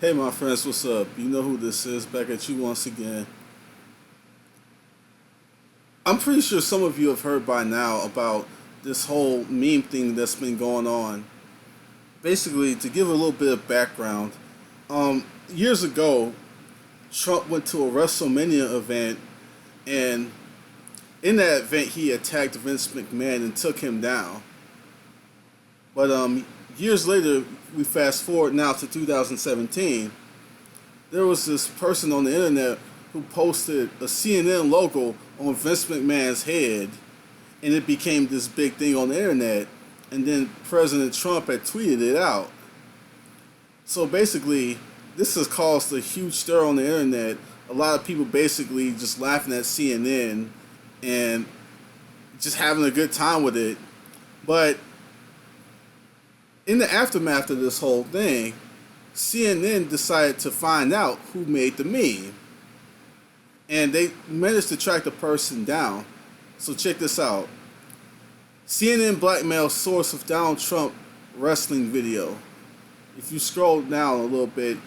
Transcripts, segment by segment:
Hey my friends, what's up? You know who this is, back at you once again. I'm pretty sure some of you have heard by now about this whole meme thing that's been going on. Basically, to give a little bit of background, years ago, Trump went to a WrestleMania event, and in that event, he attacked Vince McMahon and took him down. But years later, we fast forward now to 2017. There was this person on the internet who posted a CNN logo on Vince McMahon's head, and it became this big thing on the internet. And then President Trump had tweeted it out. So basically, this has caused a huge stir on the internet. A lot of people basically just laughing at CNN and just having a good time with it. But in the aftermath of this whole thing, CNN decided to find out who made the meme. And they managed to track the person down. So check this out. CNN blackmails source of Donald Trump wrestling video. If you scroll down a little bit,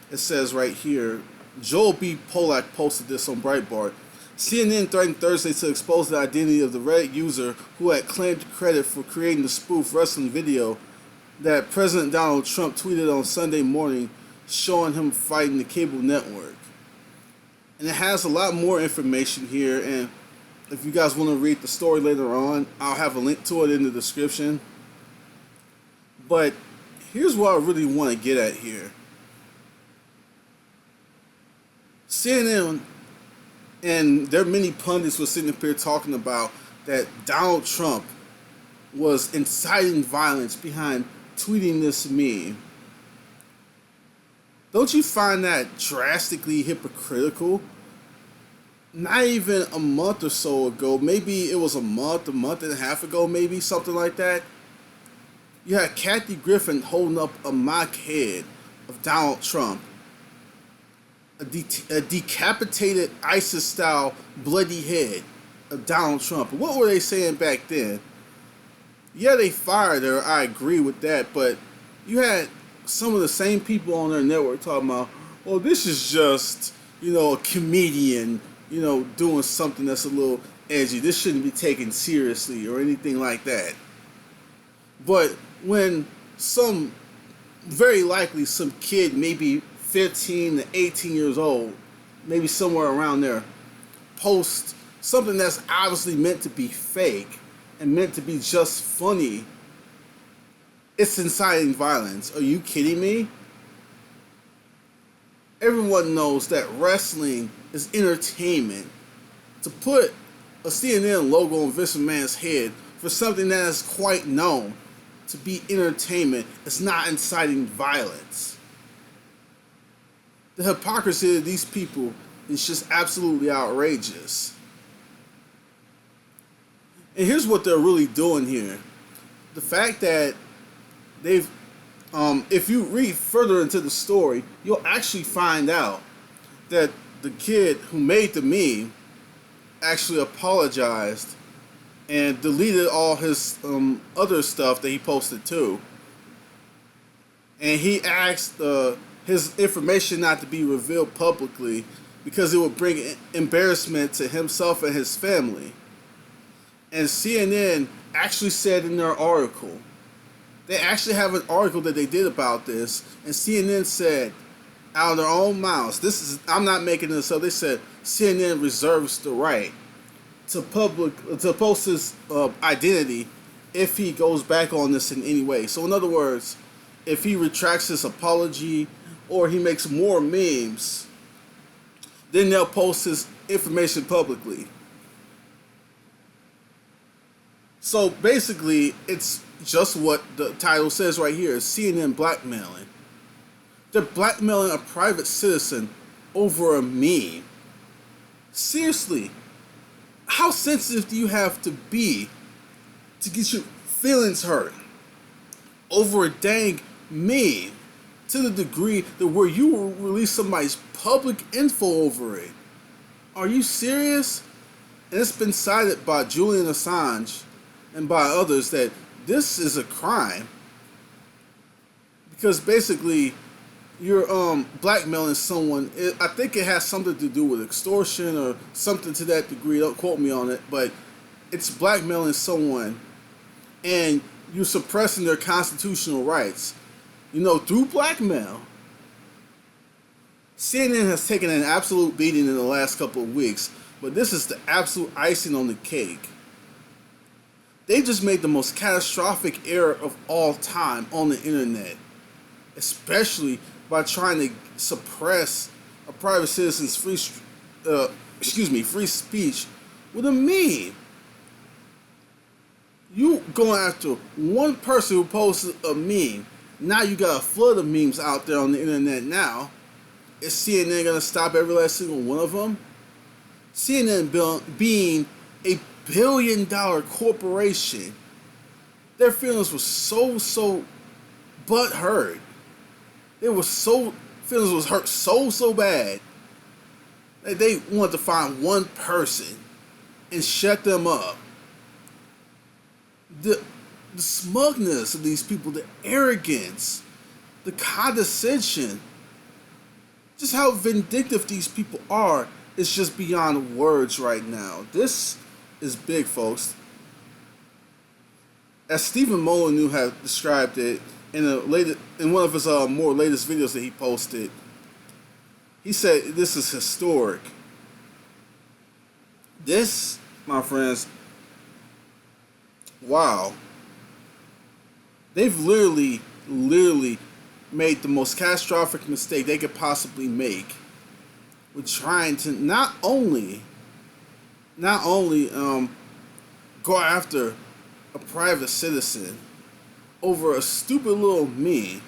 it says right here, Joel B. Polak posted this on Breitbart. CNN threatened Thursday to expose the identity of the Reddit user who had claimed credit for creating the spoof wrestling video that President Donald Trump tweeted on Sunday morning, showing him fighting the cable network. And it has a lot more information here, and if you guys want to read the story later on, I'll have a link to it in the description. But here's what I really want to get at here. CNN and their many pundits were sitting up here talking about that Donald Trump was inciting violence behind tweeting this meme. Don't you find that drastically hypocritical? Not even a month or so ago, maybe it was a month and a half ago, maybe something like that. You had Kathy Griffin holding up a mock head of Donald Trump, a decapitated ISIS-style bloody head of Donald Trump. What were they saying back then? Yeah, they fired her, I agree with that, but you had some of the same people on their network talking about, oh, this is just, a comedian, doing something that's a little edgy. This shouldn't be taken seriously or anything like that. But when very likely some kid, maybe 15 to 18 years old, maybe somewhere around there, posts something that's obviously meant to be fake and meant to be just funny, it's inciting violence. Are you kidding me? Everyone knows that wrestling is entertainment. To put a CNN logo on Vince McMahon's head for something that is quite known to be entertainment is not inciting violence. The hypocrisy of these people is just absolutely outrageous. And here's what they're really doing here. The fact that they've, if you read further into the story, you'll actually find out that the kid who made the meme actually apologized and deleted all his other stuff that he posted too. And he asked his information not to be revealed publicly because it would bring embarrassment to himself and his family. And CNN actually said in their article, they actually have an article that they did about this, and CNN said, out of their own mouths, I'm not making this up, they said CNN reserves the right to post his identity if he goes back on this in any way. So in other words, if he retracts his apology or he makes more memes, then they'll post his information publicly. So basically, it's just what the title says right here, CNN blackmailing. They're blackmailing a private citizen over a meme. Seriously, how sensitive do you have to be to get your feelings hurt over a dang meme to the degree that where you will release somebody's public info over it? Are you serious? And it's been cited by Julian Assange and by others that this is a crime because basically you're blackmailing someone. I think it has something to do with extortion or something to that degree. Don't quote me on it, but it's blackmailing someone, and you're suppressing their constitutional rights. You know, through blackmail. CNN has taken an absolute beating in the last couple of weeks, but this is the absolute icing on the cake. They just made the most catastrophic error of all time on the internet, especially by trying to suppress a private citizen's free speech with a meme. You going after one person who posted a meme. Now you got a flood of memes out there on the internet now. Is CNN gonna stop every last single one of them? CNN being a billion-dollar corporation, their feelings were so butthurt. Feelings was hurt so bad that they wanted to find one person and shut them up. The smugness of these people, the arrogance, the condescension, just how vindictive these people are is just beyond words right now. This is big, folks. As Stephen Molyneux has described it in one of his more latest videos that he posted, he said this is historic. This, my friends, wow. They've literally made the most catastrophic mistake they could possibly make with trying to not only go after a private citizen over a stupid little meme,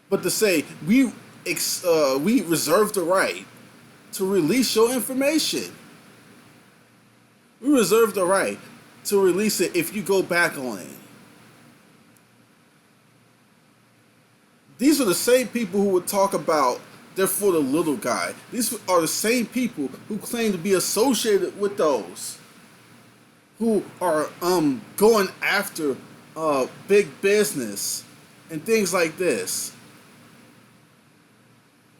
but to say we reserve the right to release your information. We reserve the right to release it if you go back on it. These are the same people who would talk about they're for the little guy. These are the same people who claim to be associated with those who are going after big business and things like this.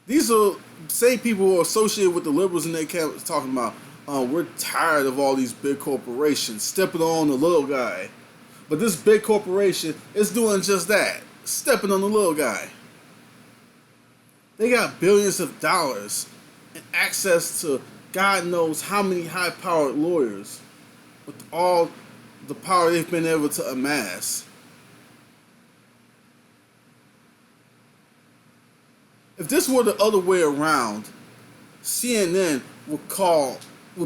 These are the same people who are associated with the liberals in their camp talking about we're tired of all these big corporations stepping on the little guy. But this big corporation is doing just that, stepping on the little guy. They got billions of dollars and access to God knows how many high-powered lawyers with all the power they've been able to amass. If this were the other way around, CNN would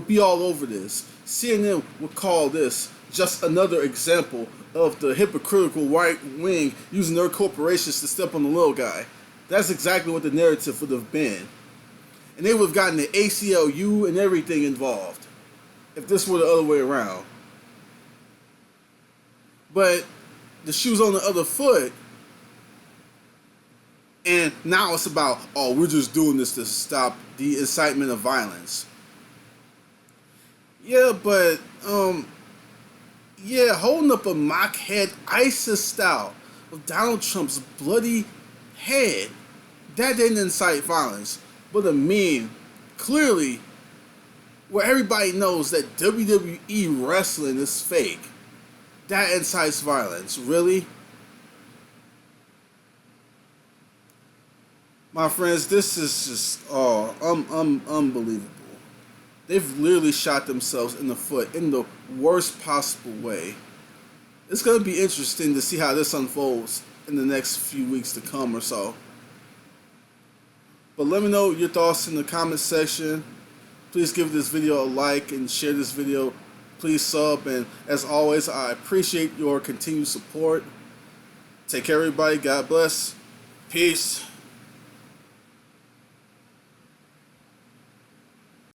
be all over this. CNN would call this just another example of the hypocritical right wing using their corporations to step on the little guy. That's exactly what the narrative would have been. And they would have gotten the ACLU and everything involved if this were the other way around. But the shoe's on the other foot, and now it's about, oh, we're just doing this to stop the incitement of violence. Yeah, but, holding up a mock head ISIS style of Donald Trump's bloody head, that didn't incite violence. But a meme, clearly, where everybody knows that WWE wrestling is fake, that incites violence. Really? My friends, this is just, unbelievable. They've literally shot themselves in the foot in the worst possible way. It's going to be interesting to see how this unfolds in the next few weeks to come or so. But let me know your thoughts in the comment section. Please give this video a like and share this video. Please sub, and as always, I appreciate your continued support. Take care, everybody. God bless. Peace.